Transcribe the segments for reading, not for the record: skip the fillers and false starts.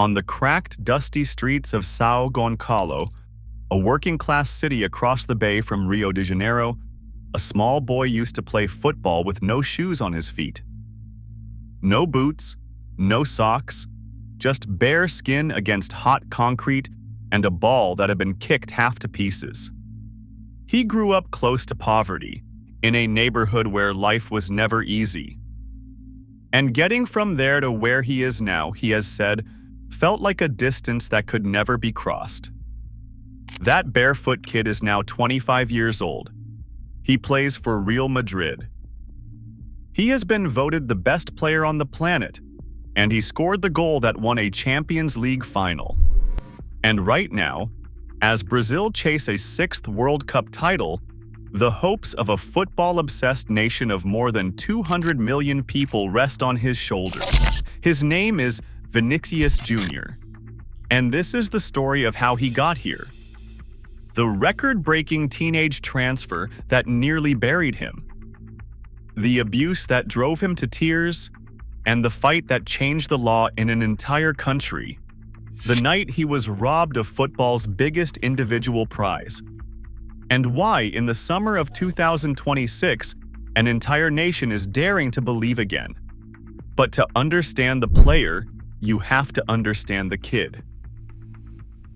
On the cracked, dusty streets of São Gonçalo, a working-class city across the bay from Rio de Janeiro, a small boy used to play football with no shoes on his feet. No boots, no socks, just bare skin against hot concrete and a ball that had been kicked half to pieces. He grew up close to poverty, in a neighborhood where life was never easy. And getting from there to where he is now, he has said, felt like a distance that could never be crossed. That Barefoot kid is now 25 years old. He plays for Real Madrid. He has been voted the best player on the planet, and he scored the goal that won a Champions League final. And right now, as Brazil chase a 6th World Cup title, the hopes of a football-obsessed nation of more than 200 million people rest on his shoulders. His name is Vinícius Jr., and this is the story of how he got here. The record-breaking teenage transfer that nearly buried him. The abuse that drove him to tears, and the fight that changed the law in an entire country. The night he was robbed of football's biggest individual prize. And why, in the summer of 2026, an entire nation is daring to believe again. But to understand the player, you have to understand the kid.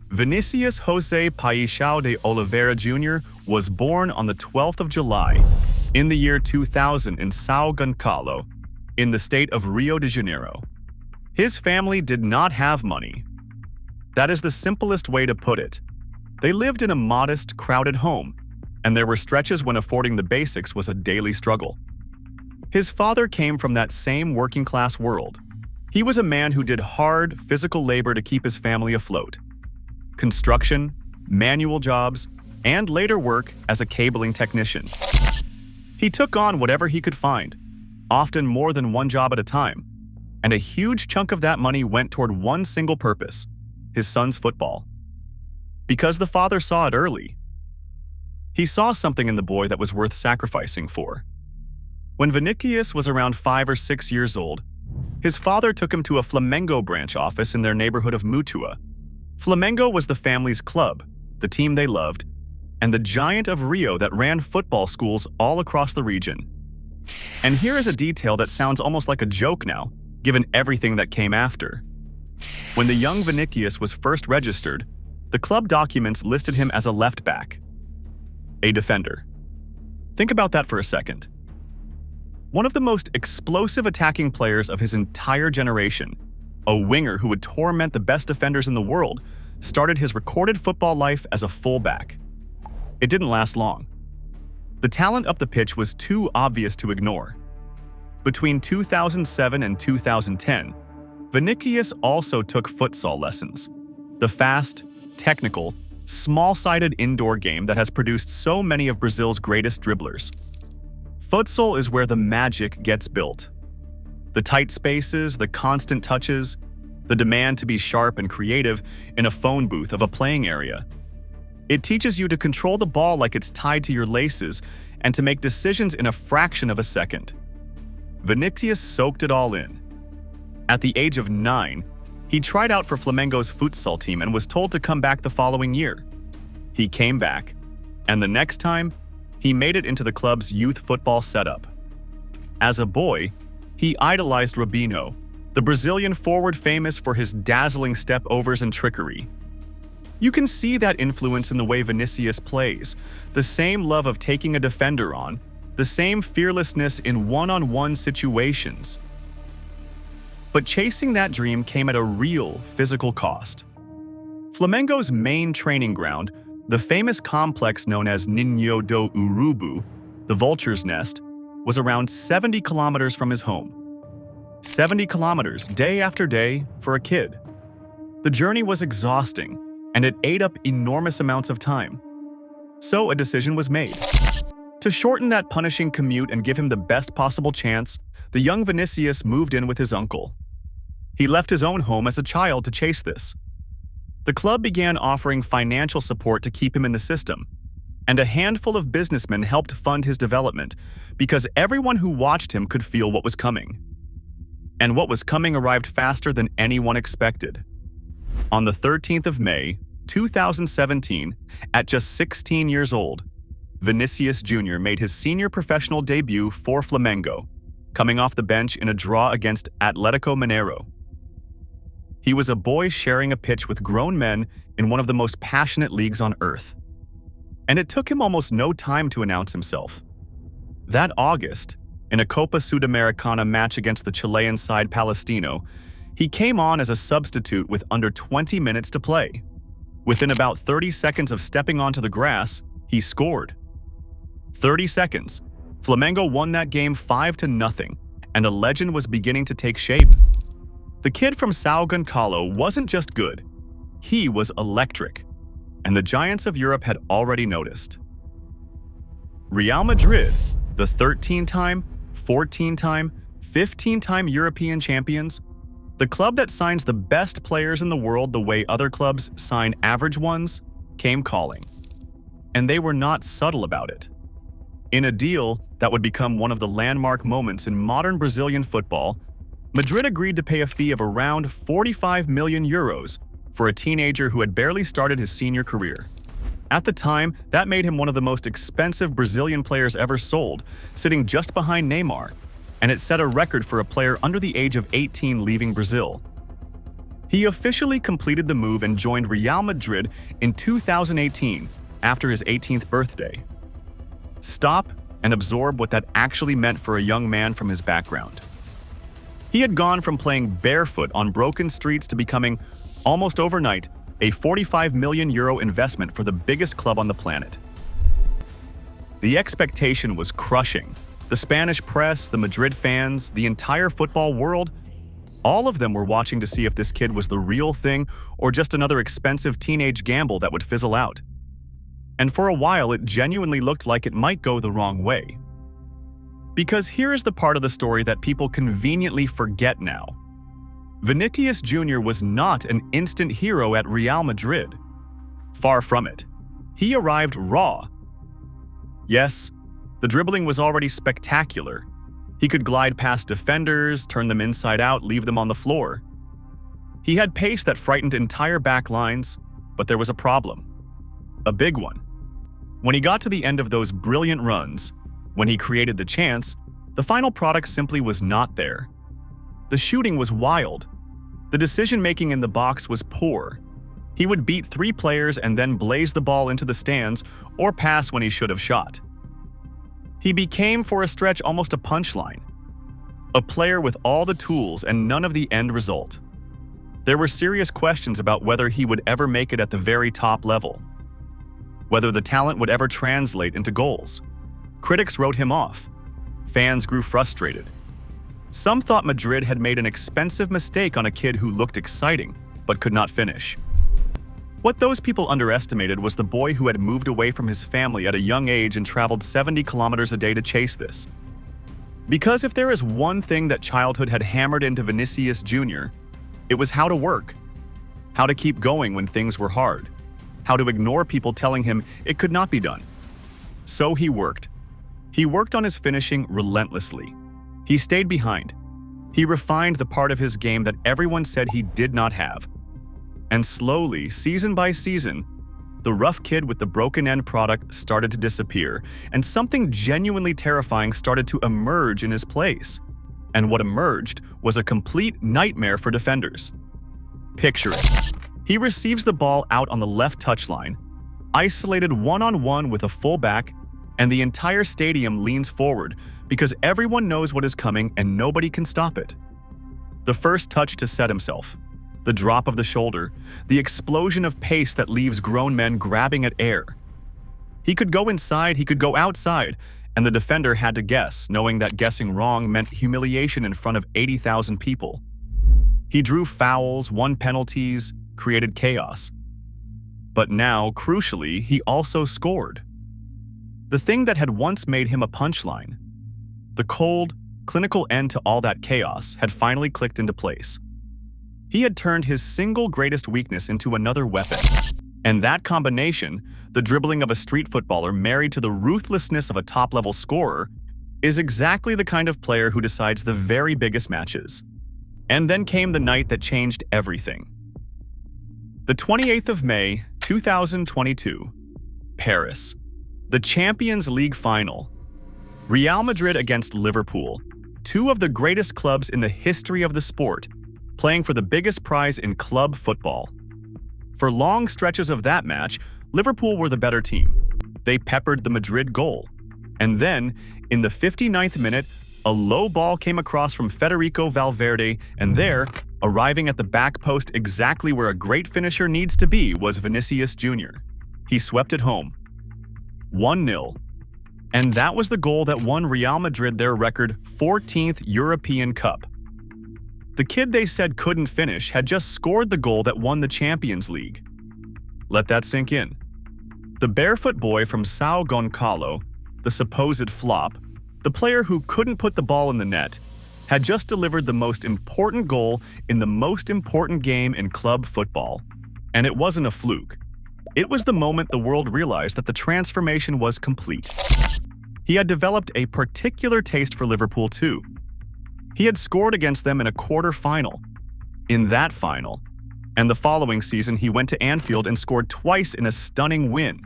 Vinícius José Paixão de Oliveira Jr. was born on the 12th of July, in the year 2000 in São Gonçalo, in the state of Rio de Janeiro. His family did not have money. That is the simplest way to put it. They lived in a modest, crowded home, and there were stretches when affording the basics was a daily struggle. His father came from that same working-class world. He was a man who did hard, physical labor to keep his family afloat. Construction, manual jobs, and later work as a cabling technician. He took on whatever he could find, often more than one job at a time, and a huge chunk of that money went toward one single purpose: his son's football. Because the father saw it early. He saw something in the boy that was worth sacrificing for. When Vinícius was around 5 or 6 years old, his father took him to a Flamengo branch office in their neighborhood of Mutua. Flamengo was the family's club, the team they loved, and the giant of Rio that ran football schools all across the region. And here is a detail that sounds almost like a joke now, given everything that came after. When the young Vinícius was first registered, the club documents listed him as a left back, a defender. Think about that for a second. One of the most explosive attacking players of his entire generation, a winger who would torment the best defenders in the world, started his recorded football life as a fullback. It didn't last long. The talent up the pitch was too obvious to ignore. Between 2007 and 2010, Vinícius also took futsal lessons, the fast, technical, small-sided indoor game that has produced so many of Brazil's greatest dribblers. Futsal is where the magic gets built. The tight spaces, the constant touches, the demand to be sharp and creative in a phone booth of a playing area. It teaches you to control the ball like it's tied to your laces and to make decisions in a fraction of a second. Vinícius soaked it all in. At the age of 9, he tried out for Flamengo's futsal team and was told to come back the following year. He came back, and the next time, he made it into the club's youth football setup. As a boy, he idolized Robinho, the Brazilian forward famous for his dazzling step-overs and trickery. You can see that influence in the way Vinícius plays, the same love of taking a defender on, the same fearlessness in one-on-one situations. But chasing that dream came at a real physical cost. Flamengo's main training ground, the famous complex known as Ninho do Urubu, the vulture's nest, was around 70 kilometers from his home. 70 kilometers, day after day, for a kid. The journey was exhausting, and it ate up enormous amounts of time. So a decision was made. To shorten that punishing commute and give him the best possible chance, the young Vinícius moved in with his uncle. He left his own home as a child to chase this. The club began offering financial support to keep him in the system, and a handful of businessmen helped fund his development because everyone who watched him could feel what was coming. And what was coming arrived faster than anyone expected. On the 13th of May, 2017, at just 16 years old, Vinícius Jr. made his senior professional debut for Flamengo, coming off the bench in a draw against Atlético Mineiro. He was a boy sharing a pitch with grown men in one of the most passionate leagues on earth. And it took him almost no time to announce himself. That August, in a Copa Sudamericana match against the Chilean side Palestino, he came on as a substitute with under 20 minutes to play. Within about 30 seconds of stepping onto the grass, he scored. 30 seconds. Flamengo won that game 5-0, and a legend was beginning to take shape. The kid from São Gonçalo wasn't just good, he was electric, and the giants of Europe had already noticed. Real Madrid, the 13-time, 14-time, 15-time European champions, the club that signs the best players in the world the way other clubs sign average ones, came calling. And they were not subtle about it. In a deal that would become one of the landmark moments in modern Brazilian football, Madrid agreed to pay a fee of around 45 million euros for a teenager who had barely started his senior career. At the time, that made him one of the most expensive Brazilian players ever sold, sitting just behind Neymar, and it set a record for a player under the age of 18 leaving Brazil. He officially completed the move and joined Real Madrid in 2018 after his 18th birthday. Stop and absorb what that actually meant for a young man from his background. He had gone from playing barefoot on broken streets to becoming, almost overnight, a 45 million euro investment for the biggest club on the planet. The expectation was crushing. The Spanish press, the Madrid fans, the entire football world, all of them were watching to see if this kid was the real thing or just another expensive teenage gamble that would fizzle out. And for a while, it genuinely looked like it might go the wrong way. Because here is the part of the story that people conveniently forget now. Vinícius Jr. was not an instant hero at Real Madrid. Far from it. He arrived raw. Yes, the dribbling was already spectacular. He could glide past defenders, turn them inside out, leave them on the floor. He had pace that frightened entire back lines, but there was a problem. A big one. When he got to the end of those brilliant runs, when he created the chance, the final product simply was not there. The shooting was wild. The decision-making in the box was poor. He would beat 3 players and then blaze the ball into the stands or pass when he should have shot. He became, for a stretch, almost a punchline. A player with all the tools and none of the end result. There were serious questions about whether he would ever make it at the very top level. Whether the talent would ever translate into goals. Critics wrote him off. Fans grew frustrated. Some thought Madrid had made an expensive mistake on a kid who looked exciting, but could not finish. What those people underestimated was the boy who had moved away from his family at a young age and traveled 70 kilometers a day to chase this. Because if there is one thing that childhood had hammered into Vinícius Jr., it was how to work. How to keep going when things were hard. How to ignore people telling him it could not be done. So he worked. He worked on his finishing relentlessly. He stayed behind. He refined the part of his game that everyone said he did not have. And slowly, season by season, the rough kid with the broken end product started to disappear, and something genuinely terrifying started to emerge in his place. And what emerged was a complete nightmare for defenders. Picture it. He receives the ball out on the left touchline, isolated one-on-one with a fullback, and the entire stadium leans forward because everyone knows what is coming and nobody can stop it. The first touch to set himself, the drop of the shoulder, the explosion of pace that leaves grown men grabbing at air. He could go inside, he could go outside, and the defender had to guess, knowing that guessing wrong meant humiliation in front of 80,000 people. He drew fouls, won penalties, created chaos. But now, crucially, he also scored. The thing that had once made him a punchline, the cold, clinical end to all that chaos, had finally clicked into place. He had turned his single greatest weakness into another weapon. And that combination, the dribbling of a street footballer married to the ruthlessness of a top-level scorer, is exactly the kind of player who decides the very biggest matches. And then came the night that changed everything. The 28th of May, 2022, Paris. The Champions League final. Real Madrid against Liverpool, two of the greatest clubs in the history of the sport, playing for the biggest prize in club football. For long stretches of that match, Liverpool were the better team. They peppered the Madrid goal. And then, in the 59th minute, a low ball came across from Federico Valverde, and there, arriving at the back post exactly where a great finisher needs to be, was Vinícius Jr. He swept it home. 1-0. And that was the goal that won Real Madrid their record 14th European Cup. The kid they said couldn't finish had just scored the goal that won the Champions League. Let that sink in. The barefoot boy from São Gonçalo, the supposed flop, the player who couldn't put the ball in the net, had just delivered the most important goal in the most important game in club football. And it wasn't a fluke. It was the moment the world realized that the transformation was complete. He had developed a particular taste for Liverpool too. He had scored against them in a quarter-final. In that final. And the following season he went to Anfield and scored twice in a stunning win.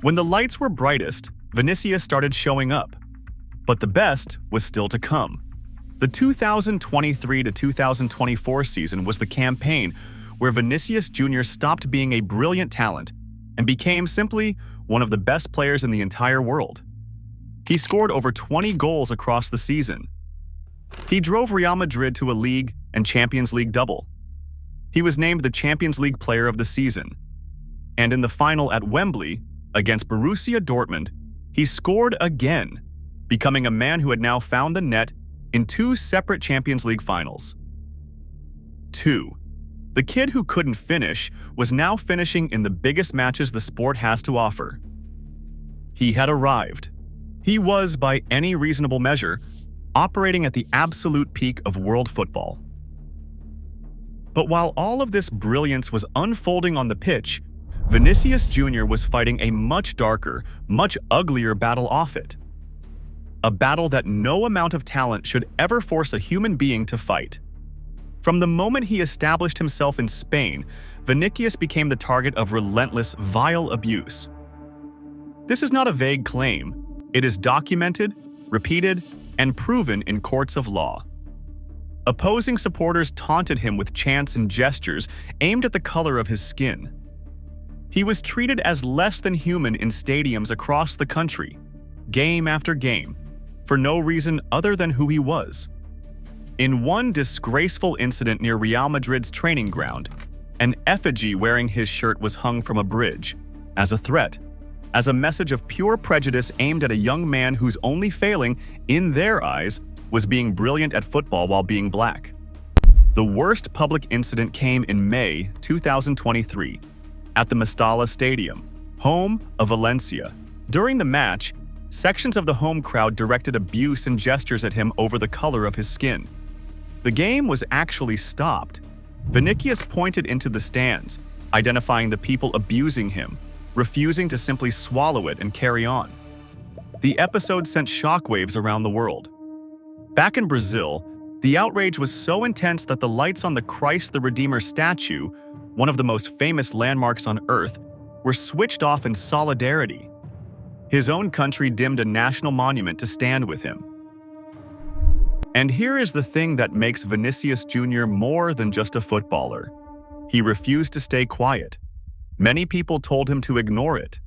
When the lights were brightest, Vinícius started showing up. But the best was still to come. The 2023 to 2024 season was the campaign where Vinícius Jr. stopped being a brilliant talent and became simply one of the best players in the entire world. He scored over 20 goals across the season. He drove Real Madrid to a league and Champions League double. He was named the Champions League Player of the Season. And in the final at Wembley, against Borussia Dortmund, he scored again, becoming a man who had now found the net in two separate Champions League finals. 2. The kid who couldn't finish was now finishing in the biggest matches the sport has to offer. He had arrived. He was, by any reasonable measure, operating at the absolute peak of world football. But while all of this brilliance was unfolding on the pitch, Vinícius Jr. was fighting a much darker, much uglier battle off it. A battle that no amount of talent should ever force a human being to fight. From the moment he established himself in Spain, Vinícius became the target of relentless, vile abuse. This is not a vague claim. It is documented, repeated, and proven in courts of law. Opposing supporters taunted him with chants and gestures aimed at the color of his skin. He was treated as less than human in stadiums across the country, game after game, for no reason other than who he was. In one disgraceful incident near Real Madrid's training ground, an effigy wearing his shirt was hung from a bridge, as a threat, as a message of pure prejudice aimed at a young man whose only failing, in their eyes, was being brilliant at football while being black. The worst public incident came in May 2023, at the Mestalla Stadium, home of Valencia. During the match, sections of the home crowd directed abuse and gestures at him over the color of his skin. The game was actually stopped. Vinícius pointed into the stands, identifying the people abusing him, refusing to simply swallow it and carry on. The episode sent shockwaves around the world. Back in Brazil, the outrage was so intense that the lights on the Christ the Redeemer statue, one of the most famous landmarks on Earth, were switched off in solidarity. His own country dimmed a national monument to stand with him. And here is the thing that makes Vinícius Jr. more than just a footballer. He refused to stay quiet. Many people told him to ignore it.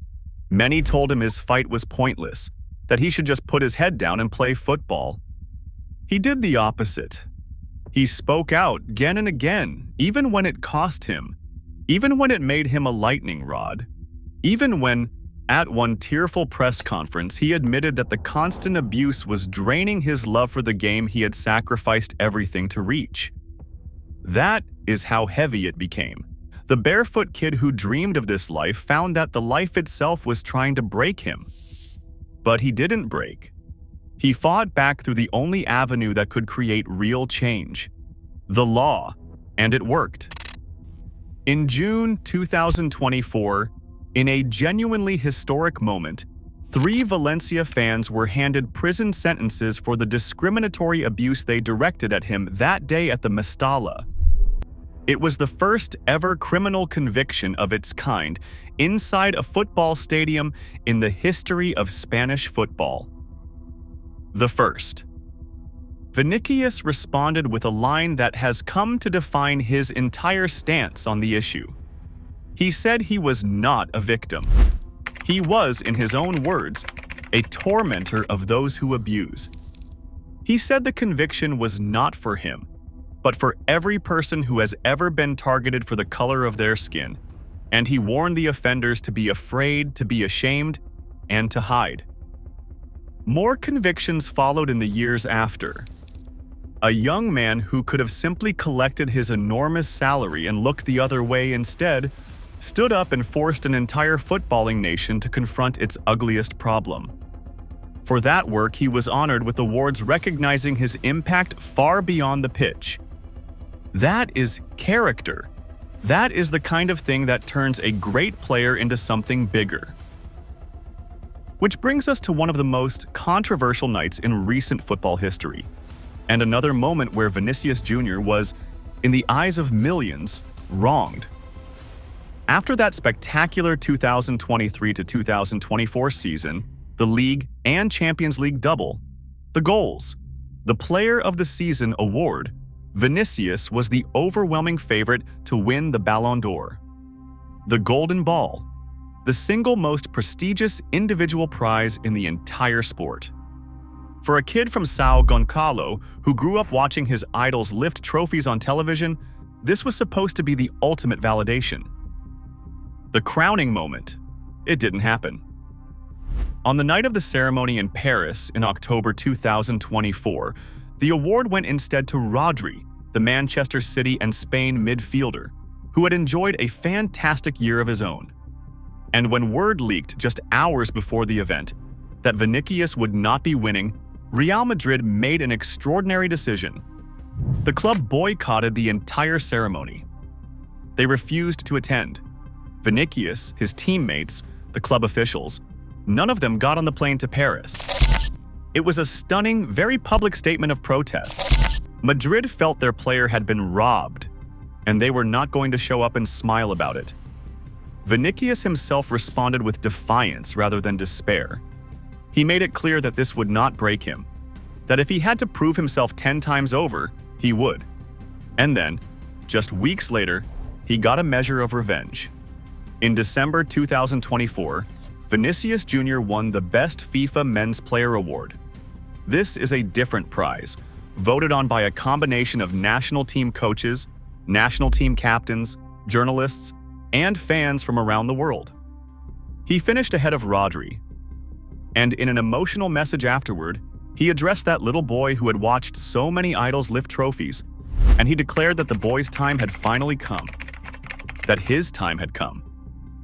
Many told him his fight was pointless, that he should just put his head down and play football. He did the opposite. He spoke out again and again, even when it cost him, even when it made him a lightning rod, even when, at one tearful press conference, he admitted that the constant abuse was draining his love for the game he had sacrificed everything to reach. That is how heavy it became. The barefoot kid who dreamed of this life found that the life itself was trying to break him. But he didn't break. He fought back through the only avenue that could create real change: the law, and it worked. In June 2024, in a genuinely historic moment, 3 Valencia fans were handed prison sentences for the discriminatory abuse they directed at him that day at the Mestalla. It was the first ever criminal conviction of its kind inside a football stadium in the history of Spanish football. The first. Vinícius responded with a line that has come to define his entire stance on the issue. He said he was not a victim. He was, in his own words, a tormentor of those who abuse. He said the conviction was not for him, but for every person who has ever been targeted for the color of their skin, and he warned the offenders to be afraid, to be ashamed, and to hide. More convictions followed in the years after. A young man who could have simply collected his enormous salary and looked the other way instead stood up and forced an entire footballing nation to confront its ugliest problem. For that work, he was honored with awards recognizing his impact far beyond the pitch. That is character. That is the kind of thing that turns a great player into something bigger. Which brings us to one of the most controversial nights in recent football history, and another moment where Vinícius Jr. was, in the eyes of millions, wronged. After that spectacular 2023 to 2024 season, the league and Champions League double, the goals, the Player of the Season award, Vinícius was the overwhelming favorite to win the Ballon d'Or. The Golden Ball, the single most prestigious individual prize in the entire sport. For a kid from São Gonçalo who grew up watching his idols lift trophies on television, this was supposed to be the ultimate validation. The crowning moment, it didn't happen. On the night of the ceremony in Paris in October 2024, the award went instead to Rodri, the Manchester City and Spain midfielder, who had enjoyed a fantastic year of his own. And when word leaked just hours before the event that Vinícius would not be winning, Real Madrid made an extraordinary decision. The club boycotted the entire ceremony. They refused to attend. Vinícius, his teammates, the club officials, none of them got on the plane to Paris. It was a stunning, very public statement of protest. Madrid felt their player had been robbed, and they were not going to show up and smile about it. Vinícius himself responded with defiance rather than despair. He made it clear that this would not break him, that if he had to prove himself 10 times over, he would. And then, just weeks later, he got a measure of revenge. In December 2024, Vinícius Jr. won the Best FIFA Men's Player Award. This is a different prize, voted on by a combination of national team coaches, national team captains, journalists, and fans from around the world. He finished ahead of Rodri, and in an emotional message afterward, he addressed that little boy who had watched so many idols lift trophies, and he declared that the boy's time had finally come, that his time had come,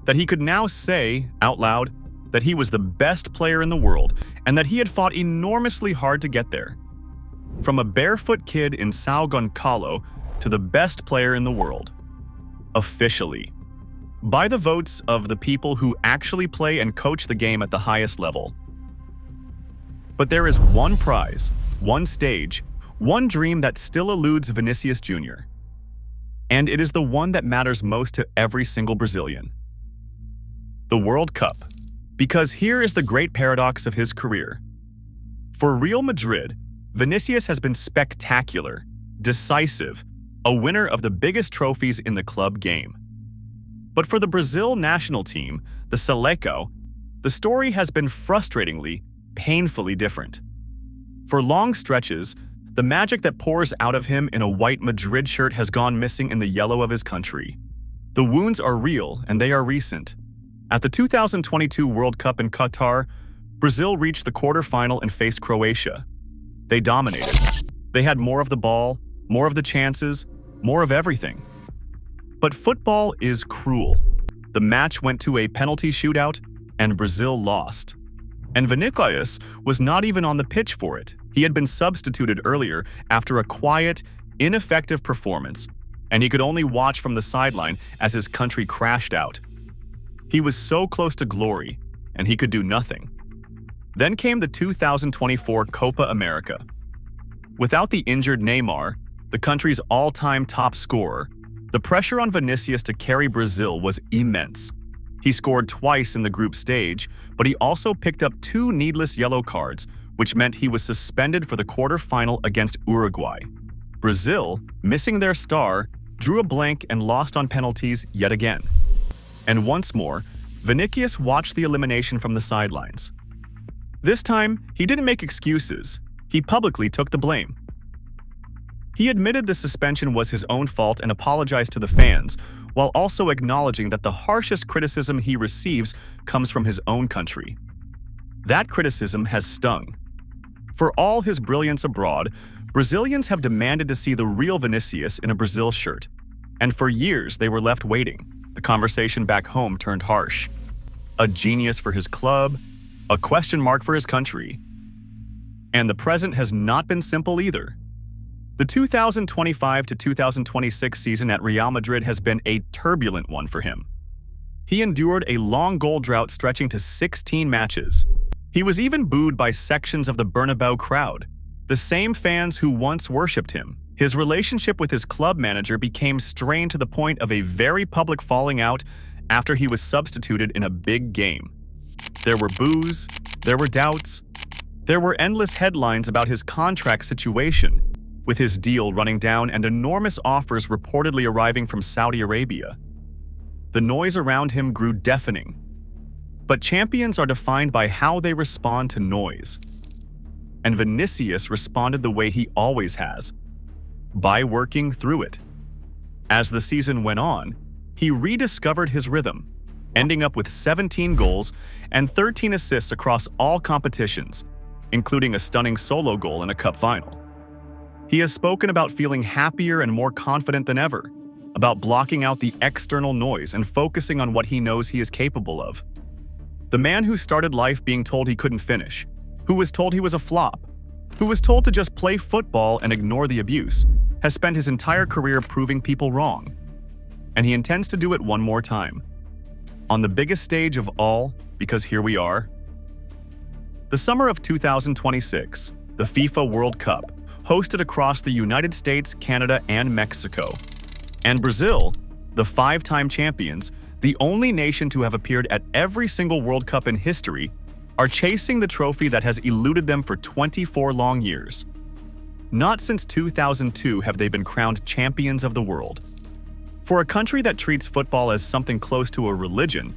that he could now say, out loud, that he was the best player in the world and that he had fought enormously hard to get there. From a barefoot kid in São Gonçalo to the best player in the world. Officially. By the votes of the people who actually play and coach the game at the highest level. But there is one prize, one stage, one dream that still eludes Vinícius Jr. And it is the one that matters most to every single Brazilian. The World Cup. Because here is the great paradox of his career. For Real Madrid, Vinícius has been spectacular, decisive, a winner of the biggest trophies in the club game. But for the Brazil national team, the Seleção, the story has been frustratingly, painfully different. For long stretches, the magic that pours out of him in a white Madrid shirt has gone missing in the yellow of his country. The wounds are real and they are recent. At the 2022 World Cup in Qatar, Brazil reached the quarterfinal and faced Croatia. They dominated. They had more of the ball, more of the chances, more of everything. But football is cruel. The match went to a penalty shootout, and Brazil lost. And Vinícius was not even on the pitch for it. He had been substituted earlier after a quiet, ineffective performance, and he could only watch from the sideline as his country crashed out. He was so close to glory, and he could do nothing. Then came the 2024 Copa America. Without the injured Neymar, the country's all-time top scorer, The pressure on Vinícius to carry Brazil was immense. He scored twice in the group stage, but he also picked up 2 needless yellow cards, which meant he was suspended for the quarterfinal against Uruguay. Brazil, missing their star, drew a blank and lost on penalties yet again. And once more, Vinícius watched the elimination from the sidelines. This time, he didn't make excuses. He publicly took the blame. He admitted the suspension was his own fault and apologized to the fans, while also acknowledging that the harshest criticism he receives comes from his own country. That criticism has stung. For all his brilliance abroad, Brazilians have demanded to see the real Vinícius in a Brazil shirt. And for years, they were left waiting. The conversation back home turned harsh. A genius for his club, a question mark for his country. And the present has not been simple either. The 2025 to 2026 season at Real Madrid has been a turbulent one for him. He endured a long goal drought stretching to 16 matches. He was even booed by sections of the Bernabeu crowd, the same fans who once worshipped him. His relationship with his club manager became strained to the point of a very public falling out after he was substituted in a big game. There were boos, there were doubts, there were endless headlines about his contract situation, with his deal running down and enormous offers reportedly arriving from Saudi Arabia. The noise around him grew deafening. But champions are defined by how they respond to noise. And Vinícius responded the way he always has, by working through it. As the season went on, he rediscovered his rhythm, ending up with 17 goals and 13 assists across all competitions, including a stunning solo goal in a cup final. He has spoken about feeling happier and more confident than ever, about blocking out the external noise and focusing on what he knows he is capable of. The man who started life being told he couldn't finish, who was told he was a flop, who was told to just play football and ignore the abuse, has spent his entire career proving people wrong. And he intends to do it one more time. On the biggest stage of all, because here we are. The summer of 2026, the FIFA World Cup, hosted across the United States, Canada, and Mexico. And Brazil, the 5-time champions, the only nation to have appeared at every single World Cup in history, are chasing the trophy that has eluded them for 24 long years. Not since 2002 have they been crowned champions of the world. For a country that treats football as something close to a religion,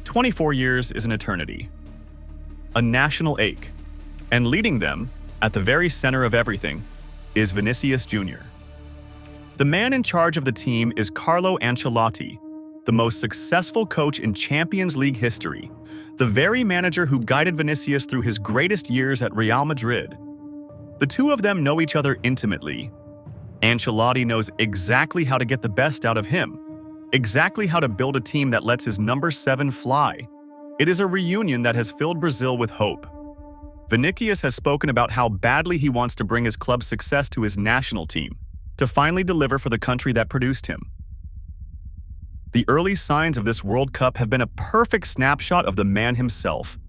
24 years is an eternity. A national ache. And leading them, at the very center of everything, is Vinícius Jr. The man in charge of the team is Carlo Ancelotti, the most successful coach in Champions League history, the very manager who guided Vinícius through his greatest years at Real Madrid. The two of them know each other intimately. Ancelotti knows exactly how to get the best out of him, exactly how to build a team that lets his number 7 fly. It is a reunion that has filled Brazil with hope. Vinícius has spoken about how badly he wants to bring his club's success to his national team, to finally deliver for the country that produced him. The early signs of this World Cup have been a perfect snapshot of the man himself.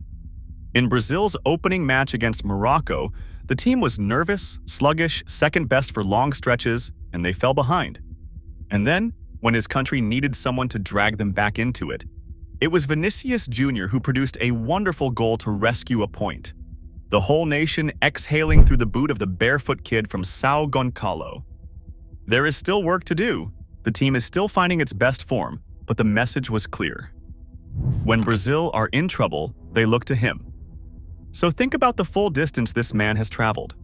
In Brazil's opening match against Morocco, the team was nervous, sluggish, second best for long stretches, and they fell behind. And then, when his country needed someone to drag them back into it, it was Vinícius Jr. who produced a wonderful goal to rescue a point. The whole nation exhaling through the boot of the barefoot kid from São Gonçalo. There is still work to do. The team is still finding its best form, but the message was clear. When Brazil are in trouble, they look to him. So think about the full distance this man has traveled.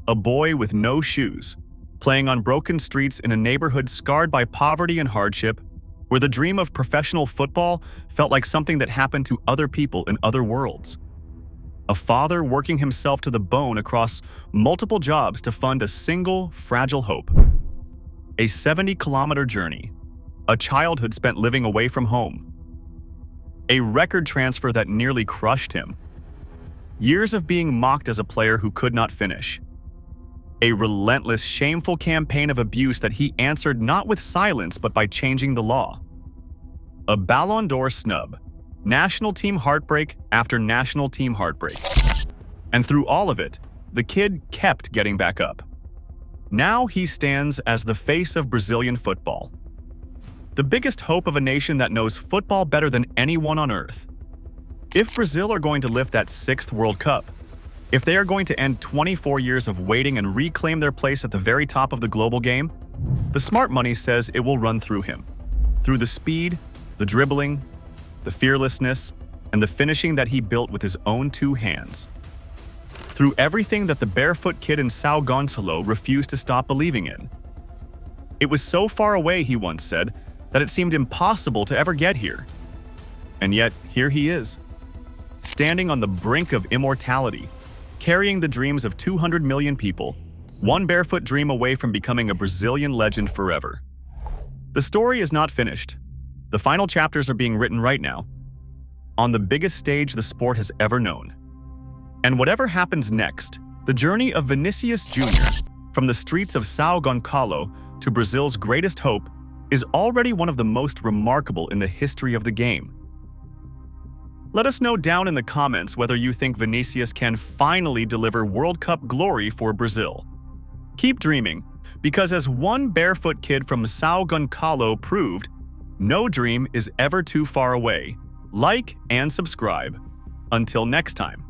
A boy with no shoes, playing on broken streets in a neighborhood scarred by poverty and hardship, where the dream of professional football felt like something that happened to other people in other worlds. A father working himself to the bone across multiple jobs to fund a single, fragile hope. A 70-kilometer journey. A childhood spent living away from home. A record transfer that nearly crushed him. Years of being mocked as a player who could not finish. A relentless, shameful campaign of abuse that he answered not with silence but by changing the law. A Ballon d'Or snub. National team heartbreak after national team heartbreak. And through all of it, the kid kept getting back up. Now he stands as the face of Brazilian football, the biggest hope of a nation that knows football better than anyone on earth. If Brazil are going to lift that 6th World Cup, if they are going to end 24 years of waiting and reclaim their place at the very top of the global game, the smart money says it will run through him. Through the speed, the dribbling, the fearlessness, and the finishing that he built with his own 2 hands. Through everything that the barefoot kid in São Gonçalo refused to stop believing in. It was so far away, he once said, that it seemed impossible to ever get here. And yet, here he is, standing on the brink of immortality, carrying the dreams of 200 million people, one barefoot dream away from becoming a Brazilian legend forever. The story is not finished. The final chapters are being written right now, on the biggest stage the sport has ever known. And whatever happens next, the journey of Vinícius Jr. from the streets of São Gonçalo to Brazil's greatest hope is already one of the most remarkable in the history of the game. Let us know down in the comments whether you think Vinícius can finally deliver World Cup glory for Brazil. Keep dreaming, because as one barefoot kid from São Gonçalo proved, no dream is ever too far away. Like and subscribe. Until next time.